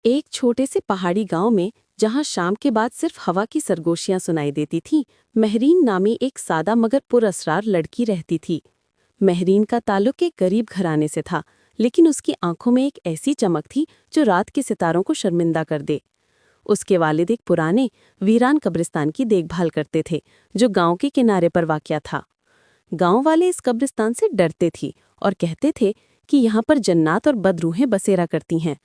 ایک چھوٹے سے پہاڑی گاؤں میں جہاں شام کے بعد صرف ہوا کی سرگوشیاں سنائی دیتی تھیں، مہرین نامی ایک سادہ مگر پر اسرار لڑکی رہتی تھی۔ مہرین کا تعلق ایک غریب گھرانے سے تھا، لیکن اس کی آنکھوں میں ایک ایسی چمک تھی جو رات کے ستاروں کو شرمندہ کر دے۔ اس کے والد ایک پرانے ویران قبرستان کی دیکھ بھال کرتے تھے جو گاؤں کے کنارے پر واقع تھا۔ گاؤں والے اس قبرستان سے ڈرتے تھے اور کہتے تھے کہ یہاں پر جنات اور بدروحیں بسیرا کرتی ہیں۔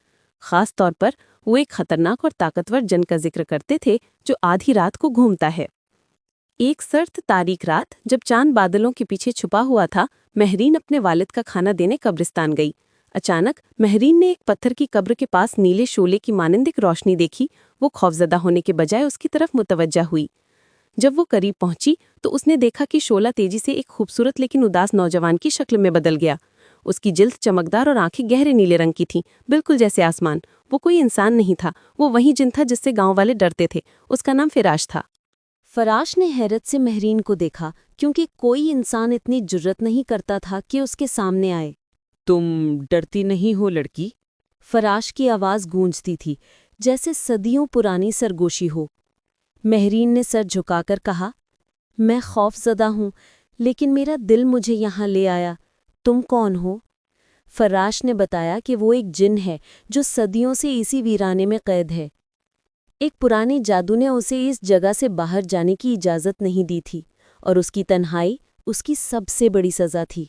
خاص طور پر وہ ایک خطرناک اور طاقتور جن کا ذکر کرتے تھے جو آدھی رات کو گھومتا ہے۔ ایک سرد تاریک رات جب چاند بادلوں کے پیچھے چھپا ہوا تھا، مہرین اپنے والد کا کھانا دینے قبرستان گئی۔ اچانک مہرین نے ایک پتھر کی قبر کے پاس نیلے شعلے کی مانند ایک روشنی دیکھی۔ وہ خوفزدہ ہونے کے بجائے اس کی طرف متوجہ ہوئی۔ جب وہ قریب پہنچی تو اس نے دیکھا کہ شعلہ تیزی سے ایک خوبصورت لیکن اداس نوجوان کی شکل میں بدل گیا۔ اس کی جلد چمکدار اور آنکھیں گہرے نیلے رنگ کی تھیں، بالکل جیسے آسمان۔ وہ کوئی انسان نہیں تھا، وہ وہی جن تھا جس سے گاؤں والے ڈرتے تھے۔ اس کا نام فراش تھا۔ فراش نے حیرت سے مہرین کو دیکھا کیونکہ کوئی انسان اتنی جرت نہیں کرتا تھا کہ اس کے سامنے آئے۔ تم ڈرتی نہیں ہو لڑکی؟ فراش کی آواز گونجتی تھی جیسے صدیوں پرانی سرگوشی ہو۔ مہرین نے سر جھکا کر کہا، میں خوف زدہ ہوں، لیکن میرا دل مجھے یہاں لے آیا۔ تم کون ہو؟ فراش نے بتایا کہ وہ ایک جن ہے جو صدیوں سے اسی ویرانے میں قید ہے۔ ایک پرانے جادو نے اسے اس جگہ سے باہر جانے کی اجازت نہیں دی تھی، اور اس کی تنہائی اس کی سب سے بڑی سزا تھی۔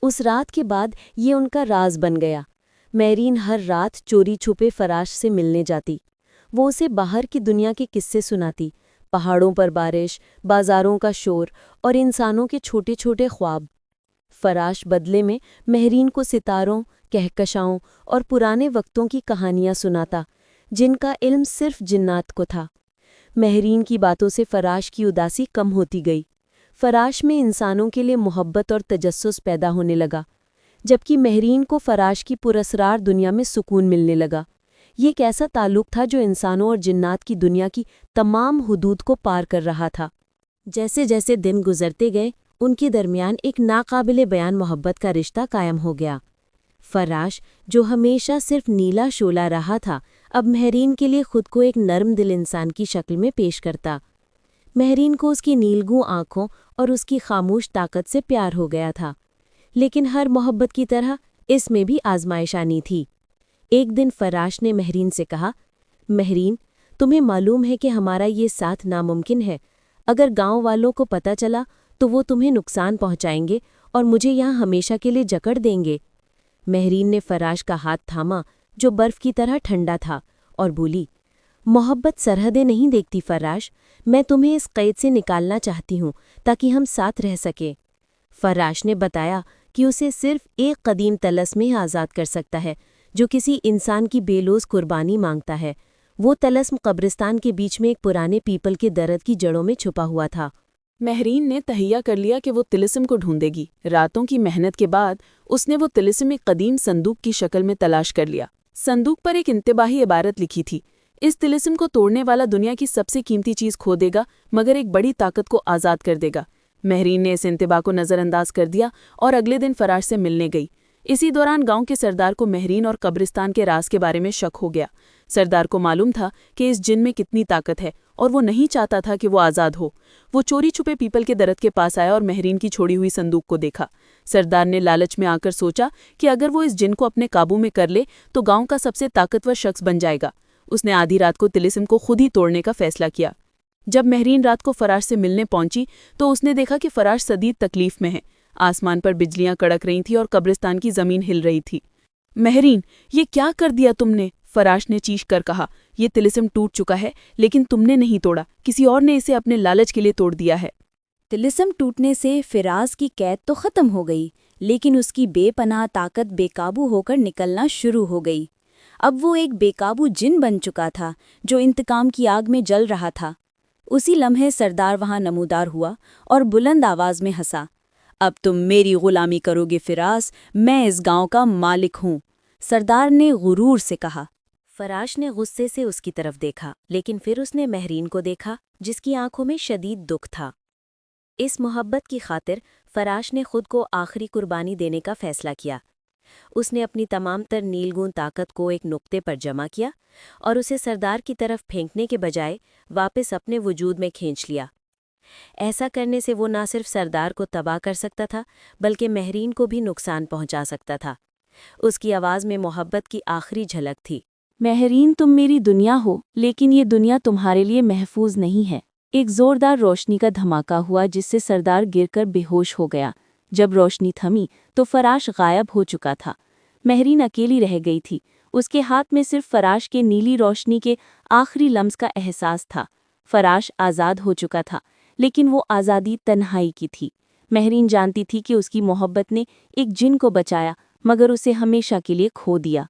اس رات کے بعد یہ ان کا راز بن گیا۔ مہرین ہر رات چوری چھپے فراش سے ملنے جاتی۔ وہ اسے باہر کی دنیا کے قصے سناتی، پہاڑوں پر بارش، بازاروں کا شور اور انسانوں کے چھوٹے چھوٹے خواب۔ فراش بدلے میں مہرین کو ستاروں، کہکشاؤں اور پرانے وقتوں کی کہانیاں سناتا، جن کا علم صرف جنات کو تھا۔ مہرین کی باتوں سے فراش کی اداسی کم ہوتی گئی۔ فراش میں انسانوں کے لیے محبت اور تجسس پیدا ہونے لگا، جبکہ مہرین کو فراش کی پراسرار دنیا میں سکون ملنے لگا۔ یہ ایک ایسا تعلق تھا جو انسانوں اور جنات کی دنیا کی تمام حدود کو پار کر رہا تھا۔ جیسے جیسے دن گزرتے گئے، ان کے درمیان ایک ناقابل بیان محبت کا رشتہ قائم ہو گیا۔ فراش، جو ہمیشہ صرف نیلا شعلہ رہا تھا، اب مہرین کے لیے خود کو ایک نرم دل انسان کی شکل میں پیش کرتا۔ مہرین کو اس کی نیلگوں آنکھوں اور اس کی خاموش طاقت سے پیار ہو گیا تھا، لیکن ہر محبت کی طرح اس میں بھی آزمائش آنی تھی۔ ایک دن فراش نے مہرین سے کہا، مہرین، تمہیں معلوم ہے کہ ہمارا یہ ساتھ ناممکن ہے۔ اگر گاؤں والوں کو پتہ چلا تو وہ تمہیں نقصان پہنچائیں گے اور مجھے یہاں ہمیشہ کے لیے جکڑ دیں گے۔ مہرین نے فراش کا ہاتھ تھاما جو برف کی طرح ٹھنڈا تھا اور بولی، محبت سرحدیں نہیں دیکھتی فراش، میں تمہیں اس قید سے نکالنا چاہتی ہوں تاکہ ہم ساتھ رہ سکیں۔ فراش نے بتایا کہ اسے صرف ایک قدیم طلسم آزاد کر سکتا ہے جو کسی انسان کی بے لوث قربانی مانگتا ہے۔ وہ طلسم قبرستان کے بیچ میں ایک پرانے پیپل کے درخت کی جڑوں میں چھپا ہوا تھا۔ مہرین نے تہیہ کر لیا کہ وہ طلسم کو ڈھونڈے گی۔ راتوں کی محنت کے بعد اس نے وہ طلسم ایک قدیم صندوق کی شکل میں تلاش کر لیا۔ صندوق پر ایک انتباہی عبارت لکھی تھی، اس طلسم کو توڑنے والا دنیا کی سب سے قیمتی چیز کھو دے گا مگر ایک بڑی طاقت کو آزاد کر دے گا۔ مہرین نے اس انتباہ کو نظر انداز کر دیا اور اگلے دن فراش سے ملنے گئی۔ اسی دوران گاؤں کے سردار کو مہرین اور قبرستان کے راز کے بارے میں شک ہو گیا۔ سردار کو معلوم تھا کہ اس جن میں کتنی طاقت ہے اور وہ نہیں چاہتا تھا کہ وہ آزاد ہو۔ وہ چوری چھپے پیپل کے درخت کے پاس آیا اور مہرین کی چھوڑی ہوئی صندوق کو دیکھا۔ سردار نے لالچ میں آ کر سوچا کہ اگر وہ اس جن کو اپنے قابو میں کر لے تو گاؤں کا سب سے طاقتور شخص بن جائے گا۔ اس نے آدھی رات کو طلسم کو خود ہی توڑنے کا فیصلہ کیا۔ جب مہرین رات کو فراش سے ملنے پہنچی تو اس نے دیکھا کہ فراش شدید تکلیف میں ہے۔ آسمان پر بجلیاں کڑک رہی تھیں اور قبرستان کی زمین ہل رہی تھی۔ مہرین، یہ کیا کر دیا تم نے؟ فراش نے چیخ کر کہا، یہ طلسم ٹوٹ چکا ہے لیکن تم نے نہیں توڑا، کسی اور نے اسے اپنے لالچ کے لیے توڑ دیا ہے۔ طلسم ٹوٹنے سے فراز کی قید تو ختم ہو گئی، لیکن اس کی بے پناہ طاقت بے قابو ہو کر نکلنا شروع ہو گئی۔ اب وہ ایک بے قابو جن بن چکا تھا جو انتقام کی آگ میں جل رہا تھا۔ اسی لمحے سردار وہاں نمودار ہوا اور بلند آواز میں ہنسا، اب تم میری غلامی کرو گے فراز، میں اس گاؤں کا مالک ہوں۔ سردار نے غرور سے کہا۔ فراش نے غصے سے اس کی طرف دیکھا، لیکن پھر اس نے مہرین کو دیکھا جس کی آنکھوں میں شدید دکھ تھا۔ اس محبت کی خاطر فراش نے خود کو آخری قربانی دینے کا فیصلہ کیا۔ اس نے اپنی تمام تر نیلگون طاقت کو ایک نقطے پر جمع کیا اور اسے سردار کی طرف پھینکنے کے بجائے واپس اپنے وجود میں کھینچ لیا۔ ایسا کرنے سے وہ نہ صرف سردار کو تباہ کر سکتا تھا بلکہ مہرین کو بھی نقصان پہنچا سکتا تھا۔ اس کی آواز میں محبت کی آخری جھلک تھی۔ مہرین، تم میری دنیا ہو، لیکن یہ دنیا تمہارے لیے محفوظ نہیں ہے۔ ایک زوردار روشنی کا دھماکہ ہوا جس سے سردار گر کر بے ہوش ہو گیا۔ جب روشنی تھمی تو فراش غائب ہو چکا تھا۔ مہرین اکیلی رہ گئی تھی۔ اس کے ہاتھ میں صرف فراش کے نیلی روشنی کے آخری لمس کا احساس تھا۔ فراش آزاد ہو چکا تھا، لیکن وہ آزادی تنہائی کی تھی۔ مہرین جانتی تھی کہ اس کی محبت نے ایک جن کو بچایا مگر اسے ہمیشہ کے لیے کھو دیا۔